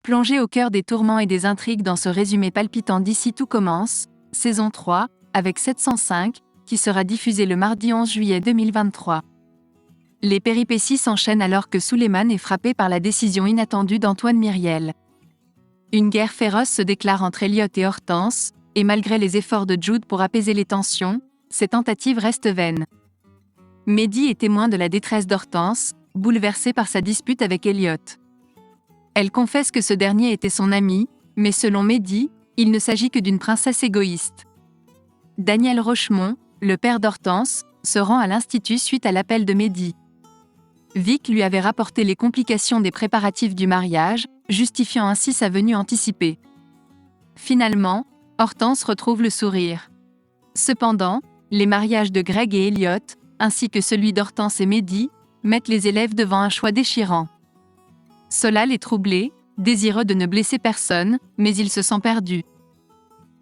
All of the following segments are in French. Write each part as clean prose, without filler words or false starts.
Plongez au cœur des tourments et des intrigues dans ce résumé palpitant d'Ici tout commence, saison 3, avec 705, qui sera diffusé le mardi 11 juillet 2023. Les péripéties s'enchaînent alors que Suleiman est frappé par la décision inattendue d'Antoine Myriel. Une guerre féroce se déclare entre Elliot et Hortense, et malgré les efforts de Jude pour apaiser les tensions, ces tentatives restent vaines. Mehdi est témoin de la détresse d'Hortense, bouleversée par sa dispute avec Elliot. Elle confesse que ce dernier était son ami, mais selon Mehdi, il ne s'agit que d'une princesse égoïste. Daniel Rochemont, le père d'Hortense, se rend à l'institut suite à l'appel de Mehdi. Vic lui avait rapporté les complications des préparatifs du mariage, justifiant ainsi sa venue anticipée. Finalement, Hortense retrouve le sourire. Cependant, les mariages de Greg et Elliot, ainsi que celui d'Hortense et Mehdi, mettent les élèves devant un choix déchirant. Solal est troublé, désireux de ne blesser personne, mais il se sent perdu.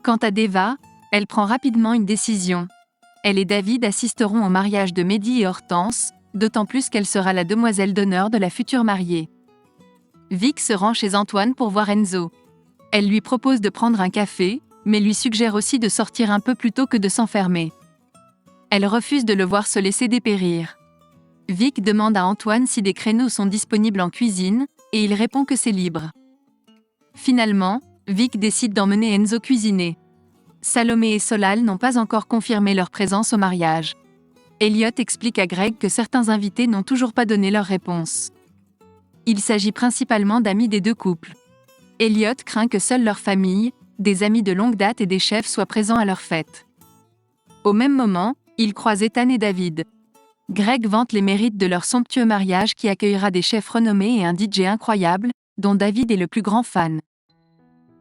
Quant à Deva, elle prend rapidement une décision. Elle et David assisteront au mariage de Mehdi et Hortense, d'autant plus qu'elle sera la demoiselle d'honneur de la future mariée. Vic se rend chez Antoine pour voir Enzo. Elle lui propose de prendre un café, mais lui suggère aussi de sortir un peu plus tôt que de s'enfermer. Elle refuse de le voir se laisser dépérir. Vic demande à Antoine si des créneaux sont disponibles en cuisine, et il répond que c'est libre. Finalement, Vic décide d'emmener Enzo cuisiner. Salomé et Solal n'ont pas encore confirmé leur présence au mariage. Elliot explique à Greg que certains invités n'ont toujours pas donné leur réponse. Il s'agit principalement d'amis des deux couples. Elliot craint que seule leur famille, des amis de longue date et des chefs soient présents à leur fête. Au même moment, il croise Ethan et David. Greg vante les mérites de leur somptueux mariage qui accueillera des chefs renommés et un DJ incroyable, dont David est le plus grand fan.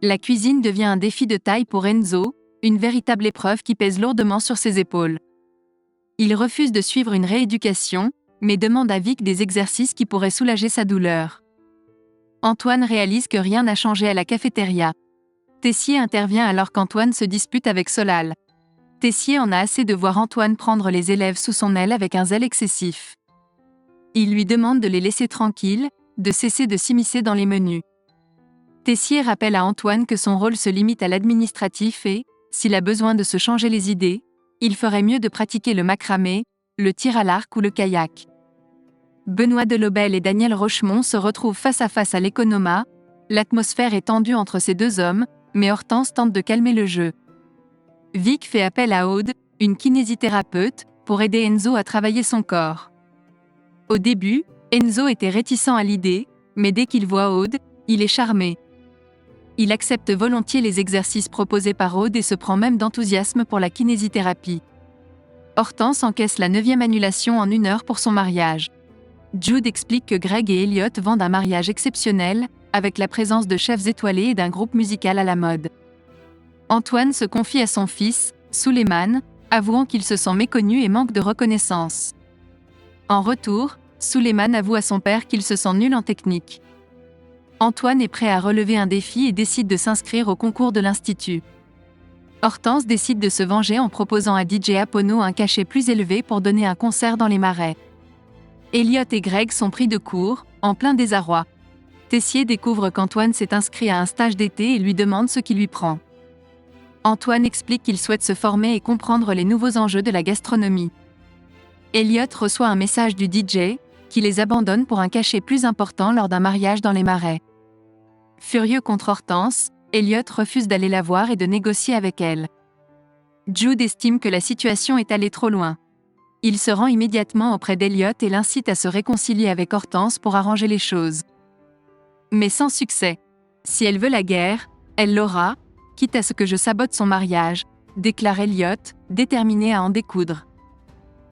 La cuisine devient un défi de taille pour Enzo, une véritable épreuve qui pèse lourdement sur ses épaules. Il refuse de suivre une rééducation, mais demande à Vic des exercices qui pourraient soulager sa douleur. Antoine réalise que rien n'a changé à la cafétéria. Tessier intervient alors qu'Antoine se dispute avec Solal. Tessier en a assez de voir Antoine prendre les élèves sous son aile avec un zèle excessif. Il lui demande de les laisser tranquilles, de cesser de s'immiscer dans les menus. Tessier rappelle à Antoine que son rôle se limite à l'administratif et, s'il a besoin de se changer les idées, il ferait mieux de pratiquer le macramé, le tir à l'arc ou le kayak. Benoît Delobel et Daniel Rochemont se retrouvent face à face à l'Economa. L'atmosphère est tendue entre ces deux hommes, mais Hortense tente de calmer le jeu. Vic fait appel à Aude, une kinésithérapeute, pour aider Enzo à travailler son corps. Au début, Enzo était réticent à l'idée, mais dès qu'il voit Aude, il est charmé. Il accepte volontiers les exercices proposés par Aude et se prend même d'enthousiasme pour la kinésithérapie. Hortense encaisse la 9e annulation en 1 heure pour son mariage. Jude explique que Greg et Elliot vendent un mariage exceptionnel, avec la présence de chefs étoilés et d'un groupe musical à la mode. Antoine se confie à son fils, Suleiman, avouant qu'il se sent méconnu et manque de reconnaissance. En retour, Suleiman avoue à son père qu'il se sent nul en technique. Antoine est prêt à relever un défi et décide de s'inscrire au concours de l'Institut. Hortense décide de se venger en proposant à DJ Apono un cachet plus élevé pour donner un concert dans les marais. Elliot et Greg sont pris de court, en plein désarroi. Tessier découvre qu'Antoine s'est inscrit à un stage d'été et lui demande ce qui lui prend. Antoine explique qu'il souhaite se former et comprendre les nouveaux enjeux de la gastronomie. Elliot reçoit un message du DJ, qui les abandonne pour un cachet plus important lors d'un mariage dans les marais. Furieux contre Hortense, Elliot refuse d'aller la voir et de négocier avec elle. Jude estime que la situation est allée trop loin. Il se rend immédiatement auprès d'Elliot et l'incite à se réconcilier avec Hortense pour arranger les choses. Mais sans succès. Si elle veut la guerre, elle l'aura, quitte à ce que je sabote son mariage, déclare Elliot, déterminé à en découdre.